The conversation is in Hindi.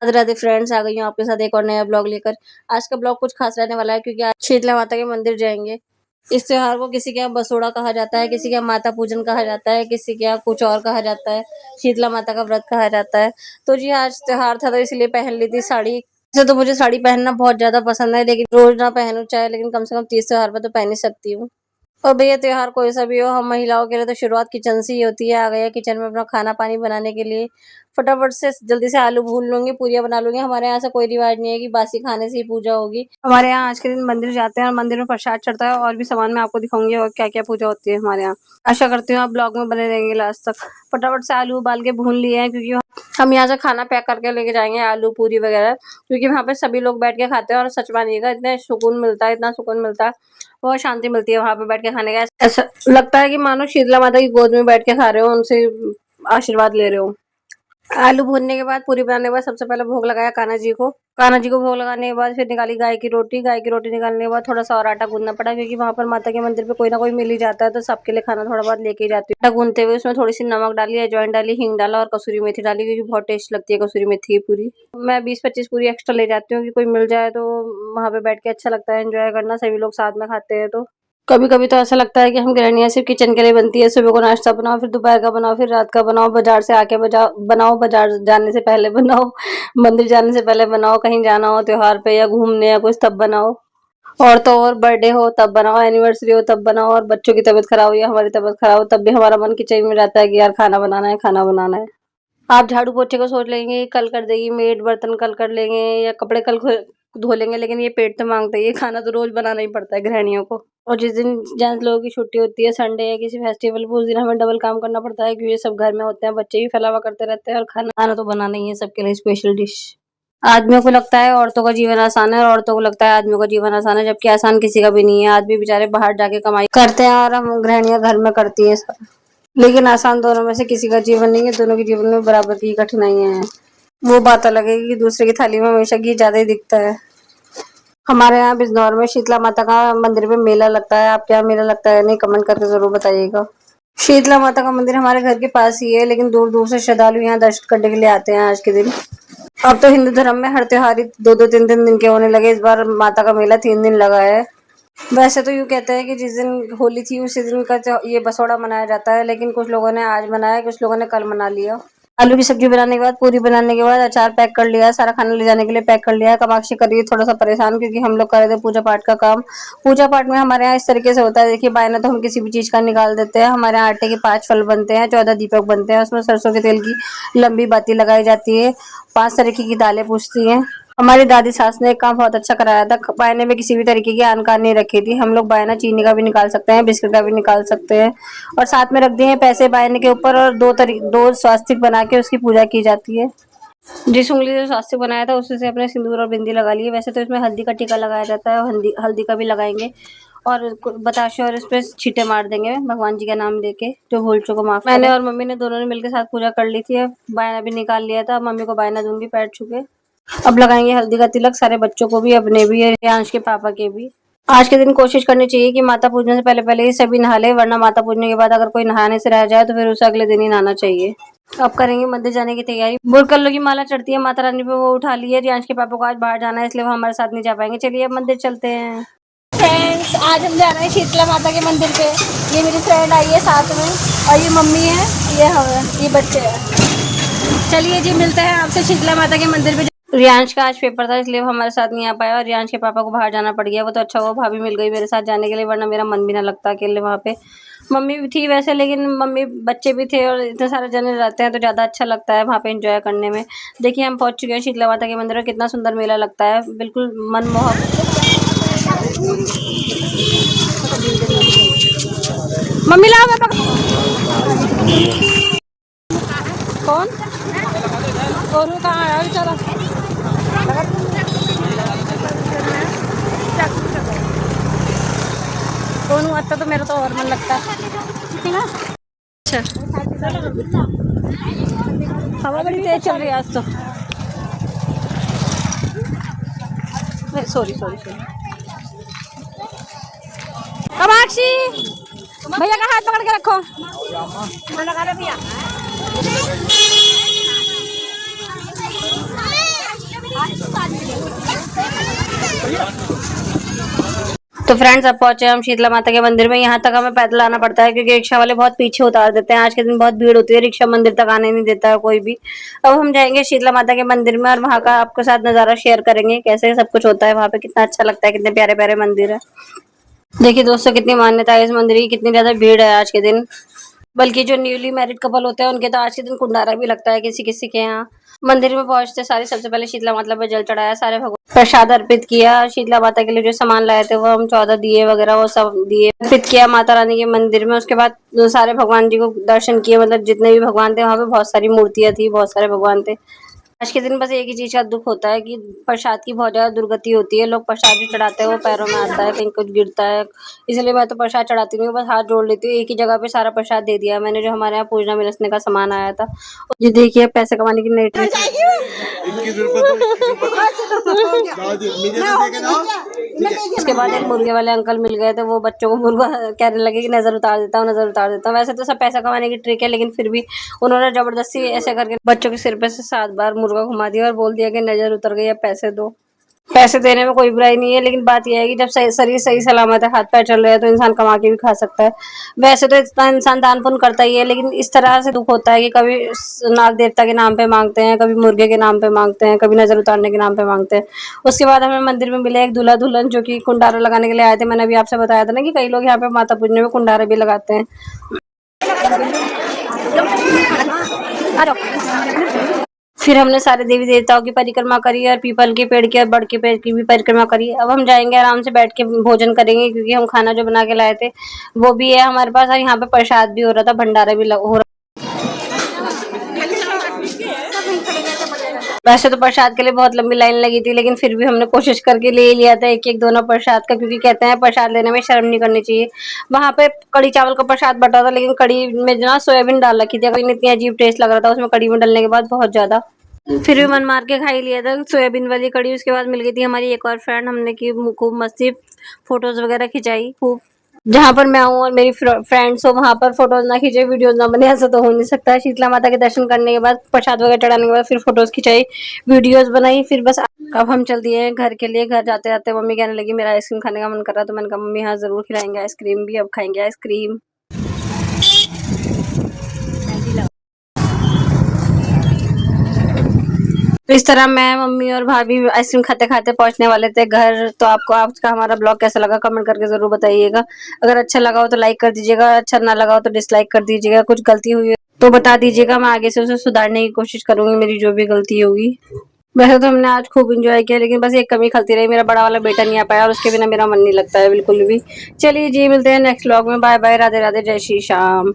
राधे राधे फ्रेंड्स, आ गई हूँ आपके साथ एक और नया ब्लॉग लेकर। आज का ब्लॉग कुछ खास रहने वाला है क्योंकि आज शीतला माता के मंदिर जाएंगे। इस त्योहार को किसी के यहाँ बसोड़ा कहा जाता है, किसी के यहाँ माता पूजन कहा जाता है, किसी के यहाँ कुछ और कहा जाता है, शीतला माता का व्रत कहा जाता है। तो जी आज त्योहार था तो इसलिए पहन ली थी साड़ी। वैसे तो मुझे साड़ी पहनना बहुत ज्यादा पसंद है, लेकिन रोज ना पहनूं चाहे, लेकिन कम से कम तीज त्योहार पर तो पहन ही सकती हूँ। और भैया त्योहार कोई सा भी हो, हम महिलाओं के लिए तो शुरुआत किचन से ही होती है। आ गया किचन में अपना खाना पानी बनाने के लिए। फटाफट से जल्दी से आलू भून लूंगी, पूरियां बना लूंगी। हमारे यहाँ ऐसा कोई रिवाज नहीं है कि बासी खाने से ही पूजा होगी। हमारे यहाँ आज के दिन मंदिर जाते हैं और मंदिर में प्रसाद चढ़ता है, और भी सामान मैं आपको दिखाऊंगी और क्या क्या पूजा होती है हमारे यहाँ। आशा करती हूँ आप ब्लॉग में बने रहेंगे लास्ट तक। फटाफट से आलू उबाल के भून लिए हैं क्योंकि हम यहाँ से खाना पैक करके लेके जाएंगे, आलू पूरी वगैरह, क्योंकि वहाँ पे सभी लोग बैठ के खाते हैं। और सच मानिएगा इतना सुकून मिलता है, इतना सुकून मिलता है, बहुत शांति मिलती है वहां पे बैठ के खाने का। ऐसा लगता है कि मानो शीतला माता की गोद में बैठ के खा रहे हो, उनसे आशीर्वाद ले रहे हो। आलू भूनने के बाद, पूरी बनाने के बाद सबसे पहले भोग लगाया कान्हा जी को। कान्हा जी को भोग लगाने के बाद फिर निकाली गाय की रोटी। गाय की रोटी निकालने के बाद थोड़ा सा और आटा गूंदना पड़ा, क्योंकि वहां पर माता के मंदिर पे कोई ना कोई मिल ही जाता है, तो सबके लिए खाना थोड़ा बहुत लेके ही जाती हूँ। आटा गूंदते हुए उसमें थोड़ी सी नमक डाली, अजवाइन डाली, हींग डाला और कसूरी मेथी डाली, क्योंकि बहुत टेस्ट लगती है कसूरी मेथी की पूरी। मैं 20-25 पूरी एक्स्ट्रा ले जाती हूँ कि कोई मिल जाए तो वहां पे बैठ के अच्छा लगता है एंजॉय करना, सभी लोग साथ में खाते हैं। तो कभी कभी तो ऐसा लगता है कि हम गृहणियां सिर्फ किचन के लिए बनती है। सुबह को नाश्ता बनाओ, फिर दोपहर का बनाओ, फिर रात का बनाओ, बाजार से आके बनाओ, बाजार जाने से पहले बनाओ, मंदिर जाने से पहले बनाओ, कहीं जाना हो त्योहार पे या घूमने या कुछ तब बनाओ, और तो और बर्थडे हो तब बनाओ, एनिवर्सरी हो तब बनाओ, और बच्चों की तबीयत खराब हो या हमारी तबीयत खराब हो तब भी हमारा मन किचन में रहता है कि यार खाना बनाना है, खाना बनाना है। आप झाड़ू पोछे को सोच लेंगे कल कर देगी मेड, बर्तन कल कर लेंगे या कपड़े कल धो लेंगे, लेकिन ये पेट तो मांगता है, ये खाना तो रोज बनाना ही पड़ता है गृहिणियों को। और जिस दिन जेंट्स लोगों की छुट्टी होती है, संडे या किसी फेस्टिवल पे, उस दिन हमें डबल काम करना पड़ता है, क्योंकि ये सब घर में होते हैं, बच्चे भी फैलावा करते रहते हैं और खाना तो बनाना ही है सबके लिए स्पेशल डिश। आदमियों को लगता है औरतों का जीवन आसान है, और औरतों को लगता है आदमियों का जीवन आसान है, जबकि आसान किसी का भी नहीं है। आदमी बेचारे बाहर जाके कमाई करते हैं और हम गृहिणियां घर में करती है सब। लेकिन आसान दोनों में से किसी का जीवन नहीं है, दोनों के जीवन में बराबर की कठिनाइयां हैं। वो बात अलग है कि दूसरे की थाली में हमेशा घी ज्यादा ही दिखता है। हमारे यहाँ बिजनौर में शीतला माता का मंदिर में मेला लगता है। आपके यहाँ मेला लगता है नहीं, कमेंट करके जरूर बताइएगा। शीतला माता का मंदिर हमारे घर के पास ही है, लेकिन दूर दूर से श्रद्धालु यहाँ दर्शन करने के लिए आते हैं आज के दिन। अब तो हिंदू धर्म में हर त्योहार 2-2, 3-3 दिन के होने लगे। इस बार माता का मेला 3 दिन लगा है। वैसे तो यूँ कहते हैं कि जिस दिन होली थी उसी दिन का ये बसोड़ा मनाया जाता है, लेकिन कुछ लोगों ने आज मनाया, कुछ लोगों ने कल मना लिया। आलू की सब्जी बनाने के बाद, पूरी बनाने के बाद, अचार पैक कर लिया, सारा खाना ले जाने के लिए पैक कर लिया है। कामाक्षी कर रही है थोड़ा सा परेशान, क्योंकि हम लोग कर रहे थे पूजा पाठ का काम। पूजा पाठ में हमारे यहाँ इस तरीके से होता है, देखिए बायना तो हम किसी भी चीज का निकाल देते हैं। हमारे यहाँ आटे के 5 फल बनते हैं, 14 दीपक बनते हैं, उसमें सरसों के तेल की लंबी बाती लगाई जाती है, 5 तरीके की दालें पूछती हैं। हमारी दादी सास ने एक काम बहुत अच्छा कराया था, बायने में किसी भी तरीके की आन कान नहीं रखी थी। हम लोग बायना चीनी का भी निकाल सकते हैं, बिस्किट का भी निकाल सकते हैं, और साथ में रख दिए हैं पैसे बायने के ऊपर, और दो स्वास्तिक बना के उसकी पूजा की जाती है। जिस उंगली से स्वास्तिक बनाया था उसी से अपने सिंदूर और बिंदी लगा लिए। वैसे तो इसमें हल्दी का टीका लगाया जाता है, और हल्दी का भी लगाएंगे, और बताशे और इस पे छींटे मार देंगे भगवान जी का नाम लेके, जो भूल चूको माफ। मैंने और मम्मी ने दोनों ने मिलकर साथ पूजा कर ली थी। बायना भी निकाल लिया था, मम्मी को बायना दूंगी पैर छू के। अब लगाएंगे हल्दी का तिलक सारे बच्चों को भी, अपने भी, रियांश के पापा के भी। आज के दिन कोशिश करनी चाहिए कि माता पूजने से पहले पहले ही सभी नहा ले, वरना माता पूजने के बाद अगर कोई नहाने से रह जाए तो फिर उसे अगले दिन ही नहाना चाहिए। अब करेंगे मंदिर जाने की तैयारी। बुरकल्लो की माला चढ़ती है माता रानी पे, वो उठा ली है। रियांश के पापा को आज बाहर जाना है, इसलिए वो हमारे साथ नहीं जा पाएंगे। चलिए अब मंदिर चलते हैं। फ्रेंड्स, आज हम जा रहे हैं शीतला माता के मंदिर पे। ये मेरी फ्रेंड आई है साथ में, और ये मम्मी है, ये हम, ये बच्चे हैं। चलिए जी, मिलते हैं आपसे शीतला माता के मंदिर पे। रियांश का आज पेपर था, इसलिए वो हमारे साथ नहीं आ पाया, और रियांश के पापा को बाहर जाना पड़ गया। वो तो अच्छा हुआ भाभी मिल गई मेरे साथ जाने के लिए, वरना मेरा मन भी ना लगता अकेले वहाँ पे। मम्मी भी थी वैसे, लेकिन मम्मी बच्चे भी थे और इतने सारे जने रहते हैं तो ज़्यादा अच्छा लगता है वहाँ पे एंजॉय करने में। देखिए हम पहुँच चुके हैं शीतला माता के मंदिर में। कितना सुंदर मेला लगता है, बिल्कुल मनमोहक। मम्मी लाओ मैं कौन और कहाँ आया चलो। कौन आता तो मेरा तो और मन लगता है। अच्छा, हवा बड़ी तेज चल रही है आज तो। Sorry sorry sorry. कामाक्षी भैया का हाथ पकड़ के रखो। तो फ्रेंड्स अब पहुंचे हम शीतला माता के मंदिर में। यहाँ तक हमें पैदल आना पड़ता है क्योंकि रिक्शा वाले बहुत पीछे उतार देते हैं। आज के दिन बहुत भीड़ होती है, रिक्शा मंदिर तक आने नहीं देता है कोई भी। अब हम जाएंगे शीतला माता के मंदिर में और वहाँ का आपके साथ नजारा शेयर करेंगे, कैसे सब कुछ होता है वहाँ पे, कितना अच्छा लगता है, कितने प्यारे प्यारे मंदिर है। देखिए दोस्तों कितनी मान्यता है इस मंदिर की, कितनी ज्यादा भीड़ है आज के दिन। बल्कि जो न्यूली मैरिड कपल होते हैं उनके तो आज के दिन कुंडारा भी लगता है किसी किसी के यहाँ। मंदिर में पहुंचते सारे सबसे पहले शीतला माता पे जल चढ़ाया, सारे भगवान प्रसाद अर्पित किया। शीतला माता के लिए जो सामान लाए थे वो हम 14 दिए वगैरह वो सब दिए अर्पित किया माता रानी के मंदिर में। उसके बाद सारे भगवान जी को दर्शन किए, मतलब जितने भी भगवान थे वहाँ पे बहुत सारी मूर्तियां थी, बहुत सारे भगवान थे। आज के दिन बस एक ही चीज का दुख होता है कि प्रसाद की बहुत ज्यादा दुर्गति होती है। लोग प्रसाद जो चढ़ाते हैं वो पैरों में आता है, कहीं कुछ गिरता है, इसलिए मैं तो प्रसाद चढ़ाती नहीं हूँ, बस हाथ जोड़ लेती हूँ। एक ही जगह पे सारा प्रसाद दे दिया मैंने, जो हमारे यहाँ पूजना मिलसने का सामान आया था। ये देखिए पैसे कमाने की नई ट्रिक। उसके बाद एक मुर्गे वाले अंकल मिल गए थे, वो बच्चों को मुर्गा कहने लगे कि नजर उतार देता हूँ, नजर उतार देता हूँ। वैसे तो सब पैसा कमाने की ट्रिक है, लेकिन फिर भी उन्होंने जबरदस्ती ऐसे करके बच्चों के सिर पे से 7 बार मुर्गा घुमा दिया और बोल दिया कि नजर उतर गई, अब पैसे दो। पैसे देने में कोई बुराई नहीं है, लेकिन बात यह है कि जब शरीर सही सलामत है, हाथ पैर चल रहे हैं, तो इंसान कमा के भी खा सकता है। वैसे तो इतना इंसान दान पुण्य करता ही है, लेकिन इस तरह से दुख होता है कि कभी नाग देवता के नाम पे मांगते हैं, कभी मुर्गे के नाम पे मांगते हैं, कभी नजर उतारने के नाम पे मांगते हैं। उसके बाद हमें मंदिर में मिले एक दूल्हा दुल्हन जो कि कुंडारा लगाने के लिए आए थे। मैंने अभी आपसे बताया था ना कि कई लोग यहाँ पे माता पूजने में कुंडारे भी लगाते हैं। फिर हमने सारे देवी देवताओं की परिक्रमा करी और पीपल के पेड़ की और बड़ के पेड़ की भी परिक्रमा करी। अब हम जाएंगे आराम से बैठ के भोजन करेंगे, क्योंकि हम खाना जो बना के लाए थे वो भी है हमारे पास, और यहाँ पे प्रसाद भी हो रहा था, भंडारा भी हो रहा। वैसे तो प्रसाद के लिए बहुत लंबी लाइन लगी थी, लेकिन फिर भी हमने कोशिश करके ले लिया था एक एक दोनों प्रसाद का, क्योंकि कहते हैं प्रसाद लेने में शर्म नहीं करनी चाहिए। वहां पे कड़ी चावल का प्रसाद बटा था, लेकिन कड़ी में जो ना सोयाबीन डाल रखी थी, इतनी अजीब टेस्ट लग रहा था उसमें कड़ी में डालने के बाद बहुत ज्यादा। फिर भी मन मार के खा ही लिया था सोयाबीन वाली कड़ी। उसके बाद मिल गई थी हमारी एक और फ्रेंड, हमने की खूब मस्ती, फोटोज वगैरह खिंचाई खूब। जहाँ पर मैं हूँ और मेरी फ्रेंड्स हो वहां पर फोटोज ना खींचे, वीडियोज ना बने, ऐसा तो हो नहीं सकता। शीतला माता के दर्शन करने के बाद, प्रसाद वगैरह चढ़ाने के बाद फिर फोटोज खिंचाई, वीडियोज बनाई, फिर बस अब हम चल दिए घर के लिए। घर जाते जाते मम्मी कहने लगी मेरा आइसक्रीम खाने का मन कर रहा, तो मैंने कहा मम्मी हाँ जरूर खिलाएंगे आइसक्रीम भी, अब खाएंगे आइसक्रीम। तो इस तरह मैं मम्मी और भाभी आइसक्रीम खाते खाते पहुंचने वाले थे घर। तो आपको आज का हमारा ब्लॉग कैसा लगा कमेंट करके जरूर बताइएगा। अगर अच्छा लगा हो तो लाइक कर दीजिएगा, अच्छा ना लगा हो तो डिसलाइक कर दीजिएगा। कुछ गलती हुई है तो बता दीजिएगा, मैं आगे से उसे सुधारने की कोशिश करूंगी, मेरी जो भी गलती होगी। वैसे तो हमने आज खूब एंजॉय किया, लेकिन बस एक कमी खलती रही, मेरा बड़ा वाला बेटा नहीं आ पाया और उसके बिना मेरा मन नहीं लगता है बिल्कुल भी। चलिए जी मिलते हैं नेक्स्ट व्लॉग में, बाय बाय, राधे राधे, जय श्री श्याम।